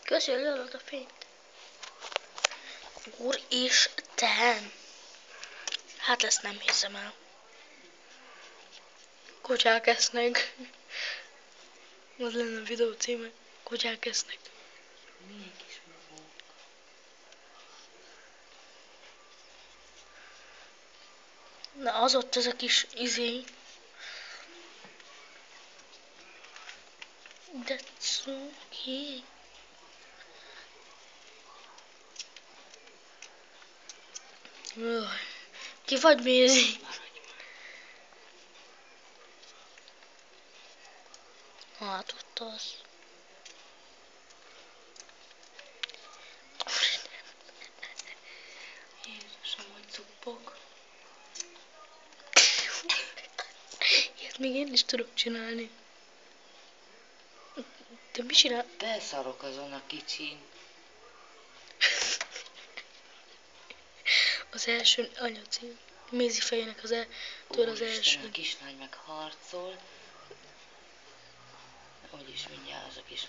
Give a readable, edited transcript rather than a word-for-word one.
Köszi, hogy adod a fényt. Úristen! Hát ezt nem hiszem el. Kutyák esznek. Az lenne a videó címe. Kutyák esznek. Milyen kis magók. Na az ott ez a kis izé. That's okay. Ki vagy, Mézi? Hát ott az. Jézusom, hogy cuppog. Ilyet még én is tudok csinálni. Te mit csinál? Beleszarok azon a kicsin. Az első anyacím. Mézi fejének az tőle az Úristen, első. a kislány meg harcol. Úgyis mindjárt az a kis